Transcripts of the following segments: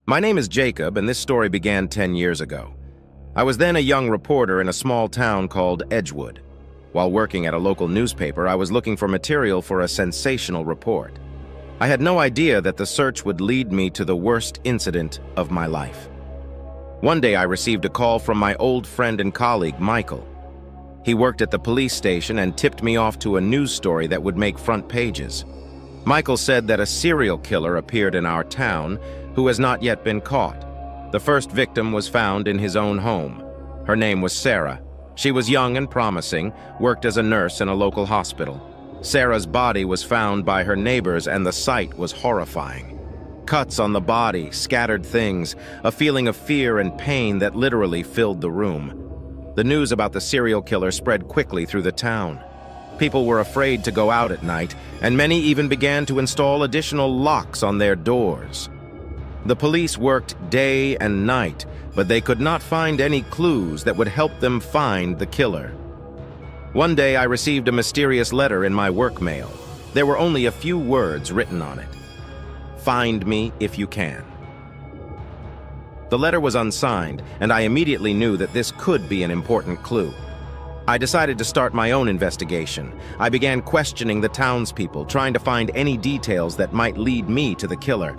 My name is Jacob, and this story began 10 years ago. I was then a young reporter in a small town called Edgewood. While working at a local newspaper, I was looking for material for a sensational report. I had no idea that the search would lead me to the worst incident of my life. One day I received a call from my old friend and colleague, Michael. He worked at the police station and tipped me off to a news story that would make front pages. Michael said that a serial killer appeared in our town who has not yet been caught. The first victim was found in his own home. Her name was Sarah. She was young and promising, worked as a nurse in a local hospital. Sarah's body was found by her neighbors, and the sight was horrifying. Cuts on the body, scattered things, a feeling of fear and pain that literally filled the room. The news about the serial killer spread quickly through the town. People were afraid to go out at night, and many even began to install additional locks on their doors. The police worked day and night, but they could not find any clues that would help them find the killer. One day I received a mysterious letter in my work mail. There were only a few words written on it. "Find me if you can." The letter was unsigned, and I immediately knew that this could be an important clue. I decided to start my own investigation. I began questioning the townspeople, trying to find any details that might lead me to the killer.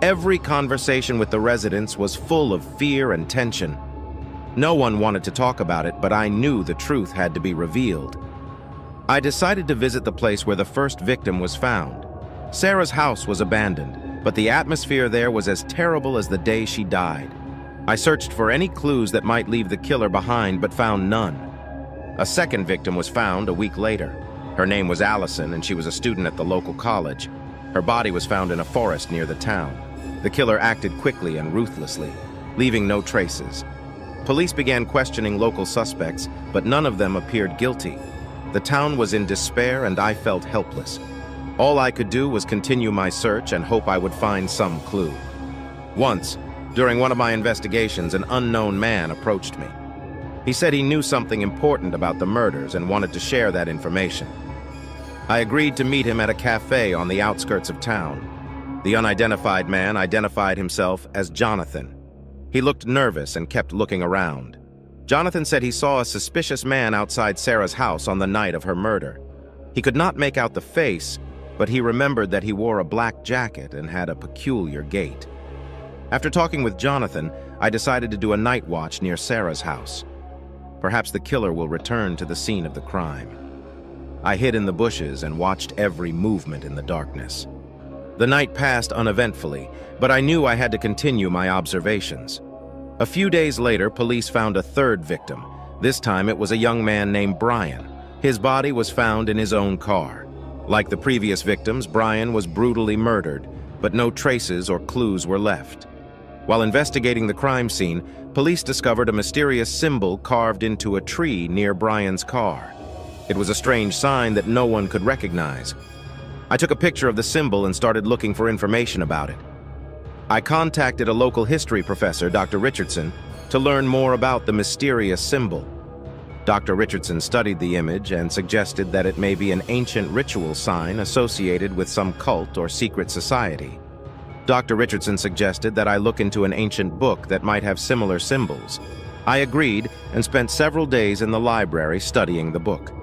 Every conversation with the residents was full of fear and tension. No one wanted to talk about it, but I knew the truth had to be revealed. I decided to visit the place where the first victim was found. Sarah's house was abandoned, but the atmosphere there was as terrible as the day she died. I searched for any clues that might leave the killer behind, but found none. A second victim was found a week later. Her name was Allison, and she was a student at the local college. Her body was found in a forest near the town. The killer acted quickly and ruthlessly, leaving no traces. Police began questioning local suspects, but none of them appeared guilty. The town was in despair, and I felt helpless. All I could do was continue my search and hope I would find some clue. Once, during one of my investigations, an unknown man approached me. He said he knew something important about the murders and wanted to share that information. I agreed to meet him at a cafe on the outskirts of town. The unidentified man identified himself as Jonathan. He looked nervous and kept looking around. Jonathan said he saw a suspicious man outside Sarah's house on the night of her murder. He could not make out the face, but he remembered that he wore a black jacket and had a peculiar gait. After talking with Jonathan, I decided to do a night watch near Sarah's house. Perhaps the killer will return to the scene of the crime. I hid in the bushes and watched every movement in the darkness. The night passed uneventfully, but I knew I had to continue my observations. A few days later, police found a third victim. This time it was a young man named Brian. His body was found in his own car. Like the previous victims, Brian was brutally murdered, but no traces or clues were left. While investigating the crime scene, police discovered a mysterious symbol carved into a tree near Brian's car. It was a strange sign that no one could recognize. I took a picture of the symbol and started looking for information about it. I contacted a local history professor, Dr. Richardson, to learn more about the mysterious symbol. Dr. Richardson studied the image and suggested that it may be an ancient ritual sign associated with some cult or secret society. Dr. Richardson suggested that I look into an ancient book that might have similar symbols. I agreed and spent several days in the library studying the book.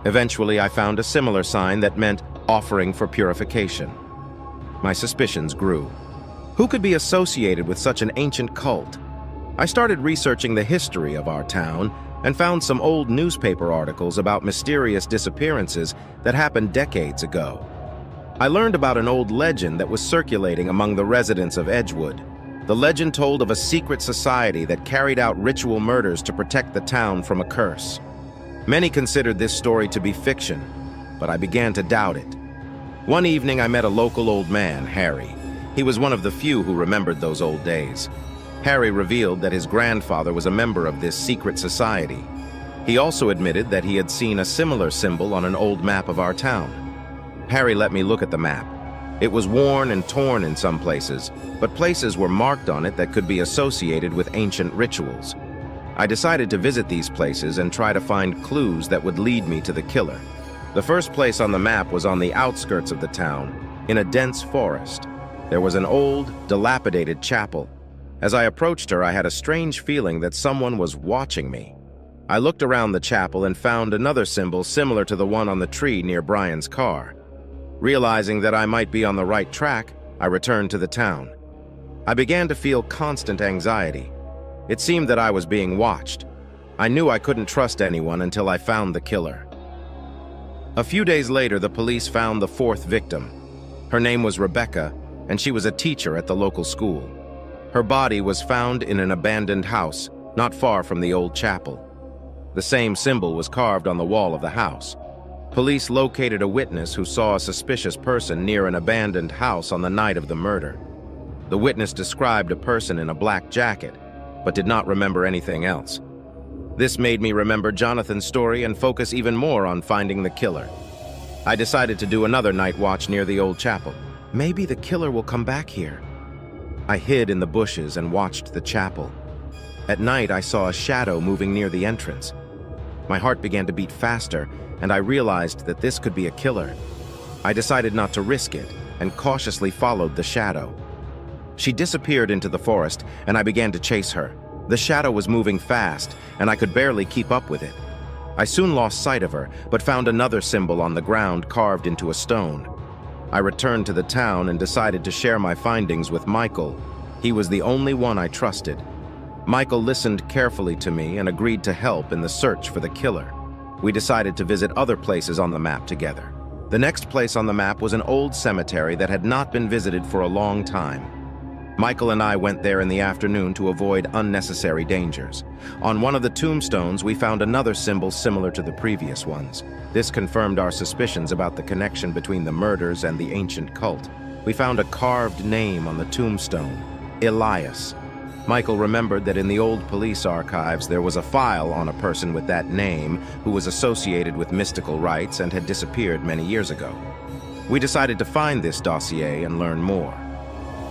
Eventually, I found a similar sign that meant offering for purification. My suspicions grew. Who could be associated with such an ancient cult? I started researching the history of our town and found some old newspaper articles about mysterious disappearances that happened decades ago. I learned about an old legend that was circulating among the residents of Edgewood. The legend told of a secret society that carried out ritual murders to protect the town from a curse. Many considered this story to be fiction, but I began to doubt it. One evening I met a local old man, Harry. He was one of the few who remembered those old days. Harry revealed that his grandfather was a member of this secret society. He also admitted that he had seen a similar symbol on an old map of our town. Harry let me look at the map. It was worn and torn in some places, but places were marked on it that could be associated with ancient rituals. I decided to visit these places and try to find clues that would lead me to the killer. The first place on the map was on the outskirts of the town, in a dense forest. There was an old, dilapidated chapel. As I approached her, I had a strange feeling that someone was watching me. I looked around the chapel and found another symbol similar to the one on the tree near Brian's car. Realizing that I might be on the right track, I returned to the town. I began to feel constant anxiety. It seemed that I was being watched. I knew I couldn't trust anyone until I found the killer. A few days later, the police found the fourth victim. Her name was Rebecca, and she was a teacher at the local school. Her body was found in an abandoned house, not far from the old chapel. The same symbol was carved on the wall of the house. Police located a witness who saw a suspicious person near an abandoned house on the night of the murder. The witness described a person in a black jacket, but did not remember anything else. This made me remember Jonathan's story and focus even more on finding the killer. I decided to do another night watch near the old chapel. Maybe the killer will come back here. I hid in the bushes and watched the chapel. At night, I saw a shadow moving near the entrance. My heart began to beat faster, and I realized that this could be a killer. I decided not to risk it and cautiously followed the shadow. She disappeared into the forest, and I began to chase her. The shadow was moving fast, and I could barely keep up with it. I soon lost sight of her, but found another symbol on the ground carved into a stone. I returned to the town and decided to share my findings with Michael. He was the only one I trusted. Michael listened carefully to me and agreed to help in the search for the killer. We decided to visit other places on the map together. The next place on the map was an old cemetery that had not been visited for a long time. Michael and I went there in the afternoon to avoid unnecessary dangers. On one of the tombstones, we found another symbol similar to the previous ones. This confirmed our suspicions about the connection between the murders and the ancient cult. We found a carved name on the tombstone, Elias. Michael remembered that in the old police archives there was a file on a person with that name who was associated with mystical rites and had disappeared many years ago. We decided to find this dossier and learn more.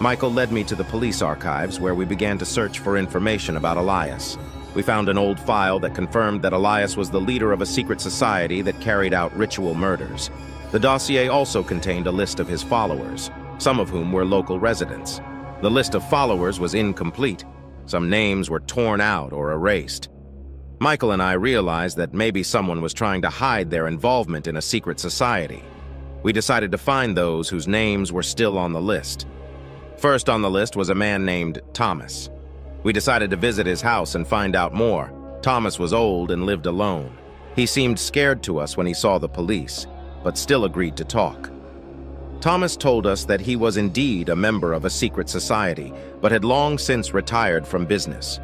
Michael led me to the police archives where we began to search for information about Elias. We found an old file that confirmed that Elias was the leader of a secret society that carried out ritual murders. The dossier also contained a list of his followers, some of whom were local residents. The list of followers was incomplete. Some names were torn out or erased. Michael and I realized that maybe someone was trying to hide their involvement in a secret society. We decided to find those whose names were still on the list. First on the list was a man named Thomas. We decided to visit his house and find out more. Thomas was old and lived alone. He seemed scared to us when he saw the police, but still agreed to talk. Thomas told us that he was indeed a member of a secret society, but had long since retired from business.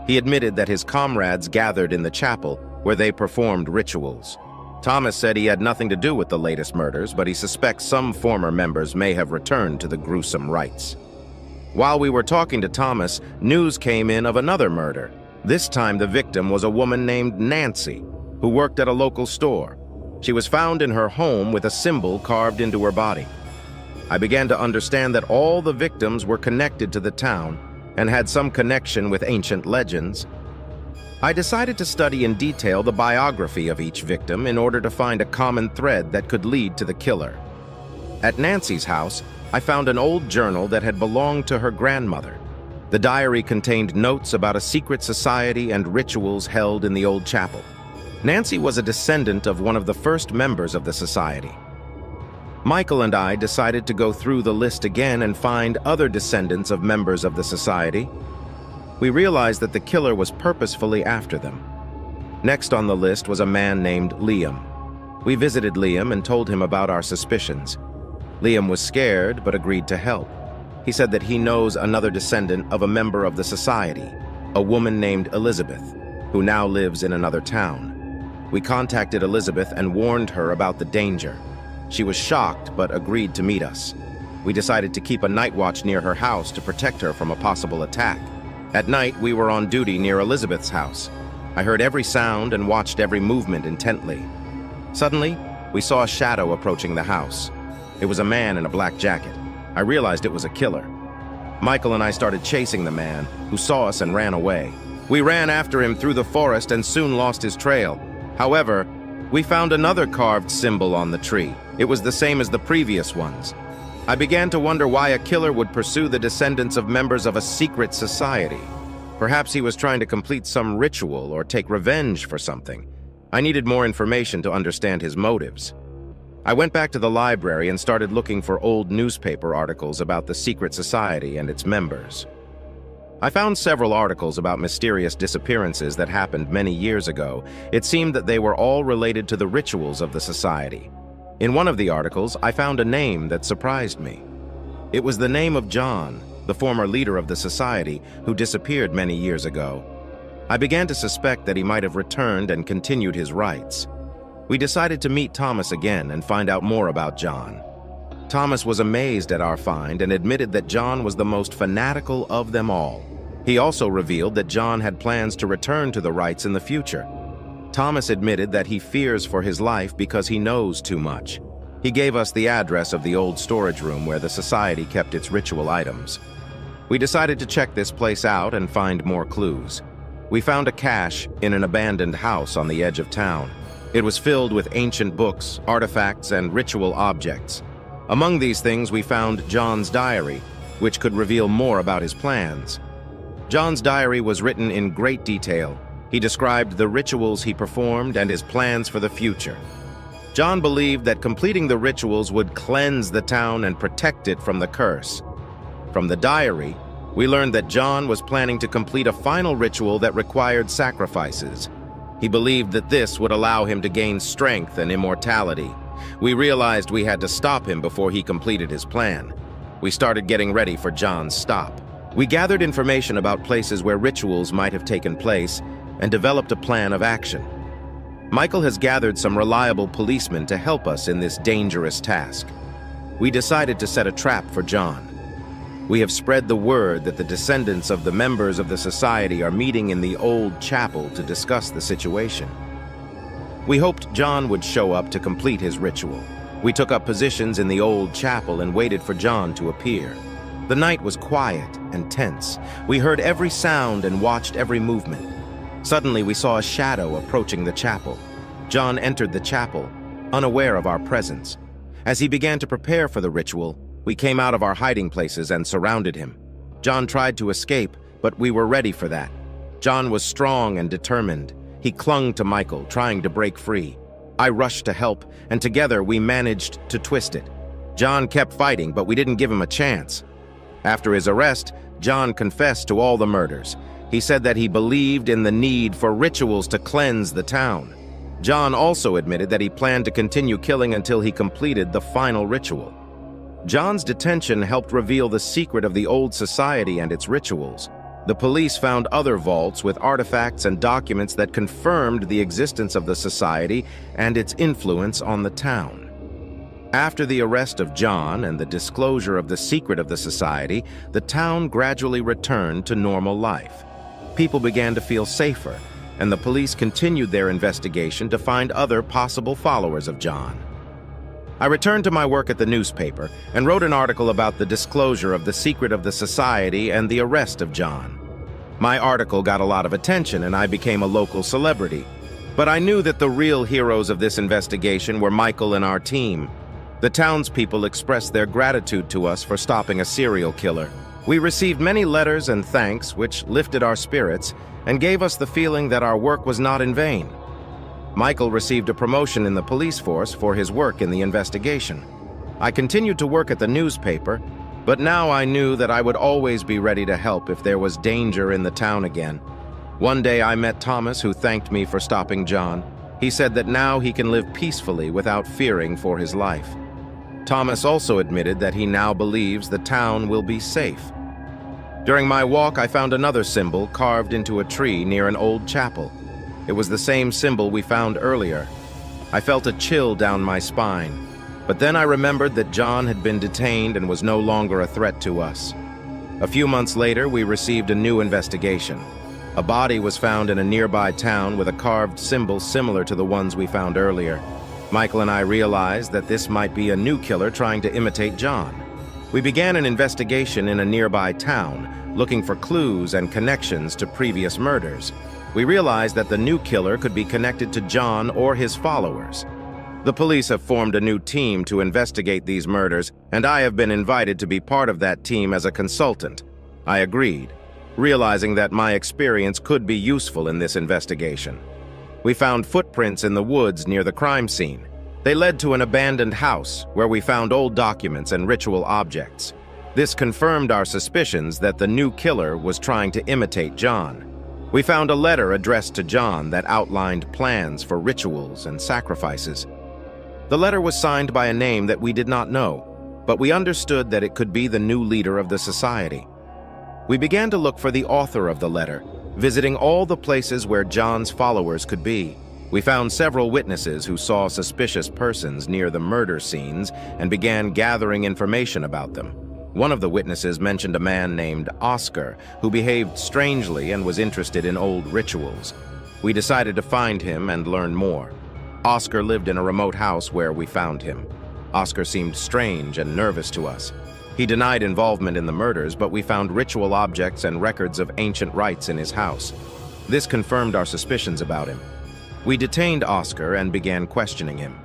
He admitted that his comrades gathered in the chapel where they performed rituals. Thomas said he had nothing to do with the latest murders, but he suspects some former members may have returned to the gruesome rites. While we were talking to Thomas, news came in of another murder. This time the victim was a woman named Nancy, who worked at a local store. She was found in her home with a symbol carved into her body. I began to understand that all the victims were connected to the town and had some connection with ancient legends. I decided to study in detail the biography of each victim in order to find a common thread that could lead to the killer. At Nancy's house, I found an old journal that had belonged to her grandmother. The diary contained notes about a secret society and rituals held in the old chapel. Nancy was a descendant of one of the first members of the society. Michael and I decided to go through the list again and find other descendants of members of the society. We realized that the killer was purposefully after them. Next on the list was a man named Liam. We visited Liam and told him about our suspicions. Liam was scared but agreed to help. He said that he knows another descendant of a member of the society, a woman named Elizabeth, who now lives in another town. We contacted Elizabeth and warned her about the danger. She was shocked but agreed to meet us. We decided to keep a night watch near her house to protect her from a possible attack. At night, we were on duty near Elizabeth's house. I heard every sound and watched every movement intently. Suddenly, we saw a shadow approaching the house. It was a man in a black jacket. I realized it was a killer. Michael and I started chasing the man, who saw us and ran away. We ran after him through the forest and soon lost his trail. However, we found another carved symbol on the tree. It was the same as the previous ones. I began to wonder why a killer would pursue the descendants of members of a secret society. Perhaps he was trying to complete some ritual or take revenge for something. I needed more information to understand his motives. I went back to the library and started looking for old newspaper articles about the secret society and its members. I found several articles about mysterious disappearances that happened many years ago. It seemed that they were all related to the rituals of the society. In one of the articles, I found a name that surprised me. It was the name of John, the former leader of the society, who disappeared many years ago. I began to suspect that he might have returned and continued his rites. We decided to meet Thomas again and find out more about John. Thomas was amazed at our find and admitted that John was the most fanatical of them all. He also revealed that John had plans to return to the rites in the future. Thomas admitted that he fears for his life because he knows too much. He gave us the address of the old storage room where the society kept its ritual items. We decided to check this place out and find more clues. We found a cache in an abandoned house on the edge of town. It was filled with ancient books, artifacts, and ritual objects. Among these things, we found John's diary, which could reveal more about his plans. John's diary was written in great detail. He described the rituals he performed and his plans for the future. John believed that completing the rituals would cleanse the town and protect it from the curse. From the diary, we learned that John was planning to complete a final ritual that required sacrifices. He believed that this would allow him to gain strength and immortality. We realized we had to stop him before he completed his plan. We started getting ready for John's stop. We gathered information about places where rituals might have taken place and developed a plan of action. Michael has gathered some reliable policemen to help us in this dangerous task. We decided to set a trap for John. We have spread the word that the descendants of the members of the society are meeting in the old chapel to discuss the situation. We hoped John would show up to complete his ritual. We took up positions in the old chapel and waited for John to appear. The night was quiet and tense. We heard every sound and watched every movement. Suddenly, we saw a shadow approaching the chapel. John entered the chapel, unaware of our presence. As he began to prepare for the ritual, we came out of our hiding places and surrounded him. John tried to escape, but we were ready for that. John was strong and determined. He clung to Michael, trying to break free. I rushed to help, and together we managed to twist it. John kept fighting, but we didn't give him a chance. After his arrest, John confessed to all the murders. He said that he believed in the need for rituals to cleanse the town. John also admitted that he planned to continue killing until he completed the final ritual. John's detention helped reveal the secret of the old society and its rituals. The police found other vaults with artifacts and documents that confirmed the existence of the society and its influence on the town. After the arrest of John and the disclosure of the secret of the society, the town gradually returned to normal life. People began to feel safer, and the police continued their investigation to find other possible followers of John. I returned to my work at the newspaper and wrote an article about the disclosure of the secret of the society and the arrest of John. My article got a lot of attention and I became a local celebrity. But I knew that the real heroes of this investigation were Michael and our team. The townspeople expressed their gratitude to us for stopping a serial killer. We received many letters and thanks, which lifted our spirits and gave us the feeling that our work was not in vain. Michael received a promotion in the police force for his work in the investigation. I continued to work at the newspaper, but now I knew that I would always be ready to help if there was danger in the town again. One day I met Thomas, who thanked me for stopping John. He said that now he can live peacefully without fearing for his life. Thomas also admitted that he now believes the town will be safe. During my walk, I found another symbol carved into a tree near an old chapel. It was the same symbol we found earlier. I felt a chill down my spine, but then I remembered that John had been detained and was no longer a threat to us. A few months later, we received a new investigation. A body was found in a nearby town with a carved symbol similar to the ones we found earlier. Michael and I realized that this might be a new killer trying to imitate John. We began an investigation in a nearby town, looking for clues and connections to previous murders. We realized that the new killer could be connected to John or his followers. The police have formed a new team to investigate these murders, and I have been invited to be part of that team as a consultant. I agreed, realizing that my experience could be useful in this investigation. We found footprints in the woods near the crime scene. They led to an abandoned house where we found old documents and ritual objects. This confirmed our suspicions that the new killer was trying to imitate John. We found a letter addressed to John that outlined plans for rituals and sacrifices. The letter was signed by a name that we did not know, but we understood that it could be the new leader of the society. We began to look for the author of the letter, visiting all the places where John's followers could be. We found several witnesses who saw suspicious persons near the murder scenes and began gathering information about them. One of the witnesses mentioned a man named Oscar who behaved strangely and was interested in old rituals. We decided to find him and learn more. Oscar lived in a remote house where we found him. Oscar seemed strange and nervous to us. He denied involvement in the murders, but we found ritual objects and records of ancient rites in his house. This confirmed our suspicions about him. We detained Oscar and began questioning him.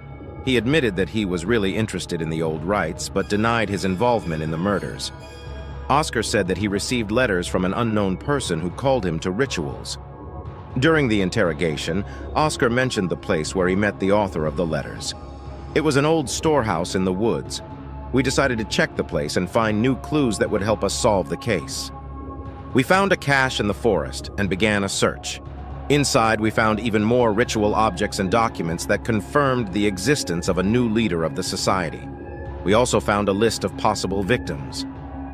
He admitted that he was really interested in the old rites, but denied his involvement in the murders. Oscar said that he received letters from an unknown person who called him to rituals. During the interrogation, Oscar mentioned the place where he met the author of the letters. It was an old storehouse in the woods. We decided to check the place and find new clues that would help us solve the case. We found a cache in the forest and began a search. Inside, we found even more ritual objects and documents that confirmed the existence of a new leader of the society. We also found a list of possible victims.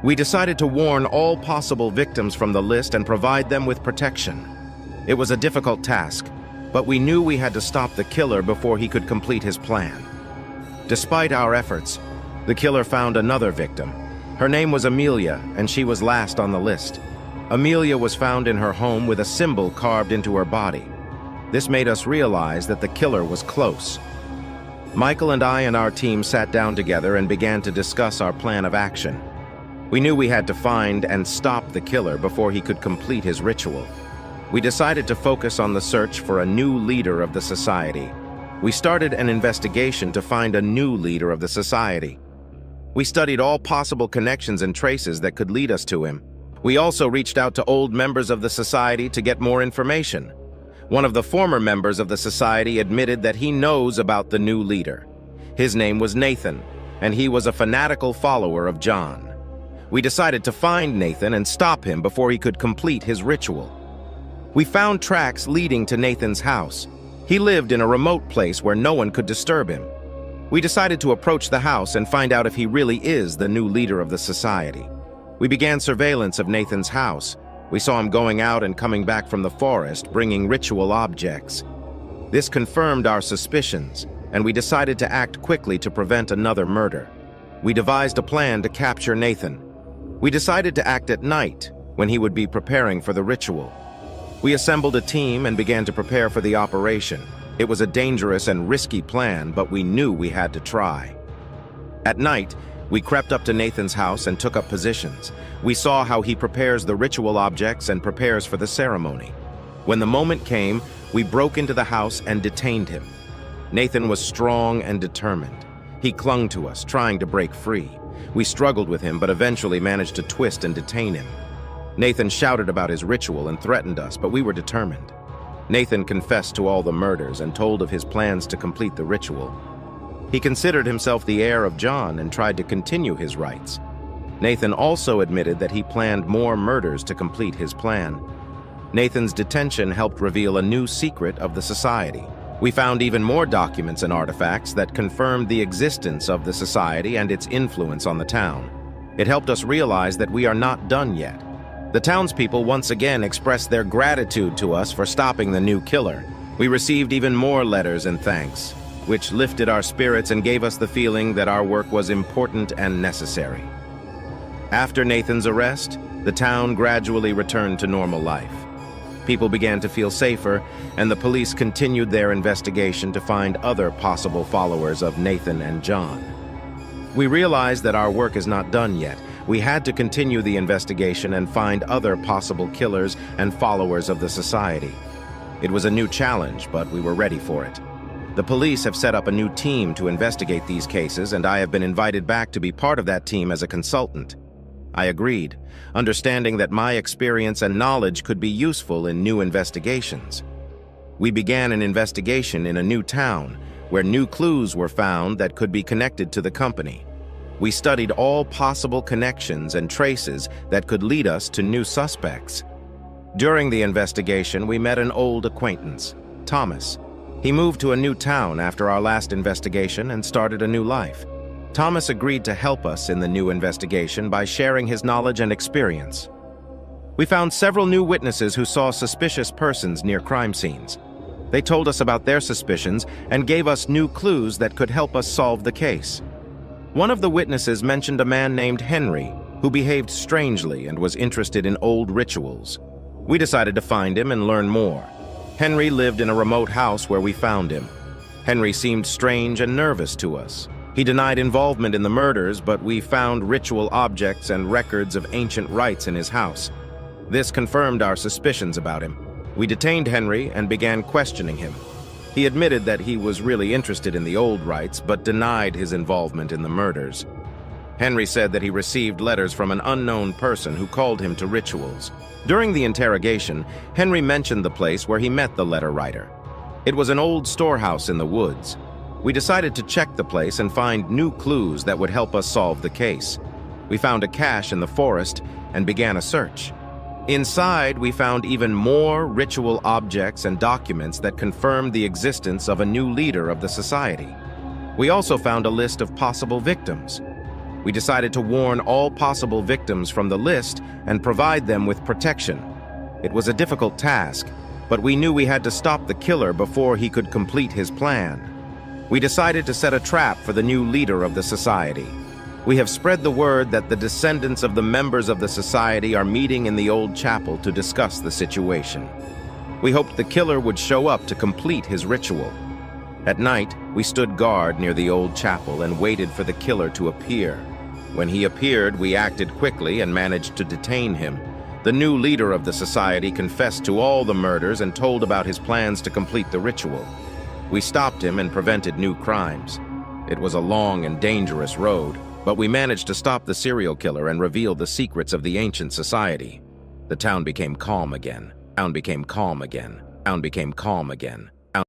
We decided to warn all possible victims from the list and provide them with protection. It was a difficult task, but we knew we had to stop the killer before he could complete his plan. Despite our efforts, the killer found another victim. Her name was Amelia, and she was last on the list. Amelia was found in her home with a symbol carved into her body. This made us realize that the killer was close. Michael and I and our team sat down together and began to discuss our plan of action. We knew we had to find and stop the killer before he could complete his ritual. We decided to focus on the search for a new leader of the society. We started an investigation to find a new leader of the society. We studied all possible connections and traces that could lead us to him. We also reached out to old members of the society to get more information. One of the former members of the society admitted that he knows about the new leader. His name was Nathan, and he was a fanatical follower of John. We decided to find Nathan and stop him before he could complete his ritual. We found tracks leading to Nathan's house. He lived in a remote place where no one could disturb him. We decided to approach the house and find out if he really is the new leader of the society. We began surveillance of Nathan's house. We saw him going out and coming back from the forest, bringing ritual objects. This confirmed our suspicions, and we decided to act quickly to prevent another murder. We devised a plan to capture Nathan. We decided to act at night, when he would be preparing for the ritual. We assembled a team and began to prepare for the operation. It was a dangerous and risky plan, but we knew we had to try. At night, we crept up to Nathan's house and took up positions. We saw how he prepares the ritual objects and prepares for the ceremony. When the moment came, we broke into the house and detained him. Nathan was strong and determined. He clung to us, trying to break free. We struggled with him, but eventually managed to twist and detain him. Nathan shouted about his ritual and threatened us, but we were determined. Nathan confessed to all the murders and told of his plans to complete the ritual. He considered himself the heir of John and tried to continue his rites. Nathan also admitted that he planned more murders to complete his plan. Nathan's detention helped reveal a new secret of the society. We found even more documents and artifacts that confirmed the existence of the society and its influence on the town. It helped us realize that we are not done yet. The townspeople once again expressed their gratitude to us for stopping the new killer. We received even more letters and thanks, which lifted our spirits and gave us the feeling that our work was important and necessary. After Nathan's arrest, the town gradually returned to normal life. People began to feel safer, and the police continued their investigation to find other possible followers of Nathan and John. We realized that our work is not done yet. We had to continue the investigation and find other possible killers and followers of the society. It was a new challenge, but we were ready for it. The police have set up a new team to investigate these cases, and I have been invited back to be part of that team as a consultant. I agreed, understanding that my experience and knowledge could be useful in new investigations. We began an investigation in a new town, where new clues were found that could be connected to the company. We studied all possible connections and traces that could lead us to new suspects. During the investigation, we met an old acquaintance, Thomas. He moved to a new town after our last investigation and started a new life. Thomas agreed to help us in the new investigation by sharing his knowledge and experience. We found several new witnesses who saw suspicious persons near crime scenes. They told us about their suspicions and gave us new clues that could help us solve the case. One of the witnesses mentioned a man named Henry, who behaved strangely and was interested in old rituals. We decided to find him and learn more. Henry lived in a remote house where we found him. Henry seemed strange and nervous to us. He denied involvement in the murders, but we found ritual objects and records of ancient rites in his house. This confirmed our suspicions about him. We detained Henry and began questioning him. He admitted that he was really interested in the old rites, but denied his involvement in the murders. Henry said that he received letters from an unknown person who called him to rituals. During the interrogation, Henry mentioned the place where he met the letter writer. It was an old storehouse in the woods. We decided to check the place and find new clues that would help us solve the case. We found a cache in the forest and began a search. Inside, we found even more ritual objects and documents that confirmed the existence of a new leader of the society. We also found a list of possible victims. We decided to warn all possible victims from the list and provide them with protection. It was a difficult task, but we knew we had to stop the killer before he could complete his plan. We decided to set a trap for the new leader of the society. We have spread the word that the descendants of the members of the society are meeting in the old chapel to discuss the situation. We hoped the killer would show up to complete his ritual. At night, we stood guard near the old chapel and waited for the killer to appear. When he appeared, we acted quickly and managed to detain him. The new leader of the society confessed to all the murders and told about his plans to complete the ritual. We stopped him and prevented new crimes. It was a long and dangerous road, but we managed to stop the serial killer and reveal the secrets of the ancient society. The town became calm again. Town became calm again. Town became calm again.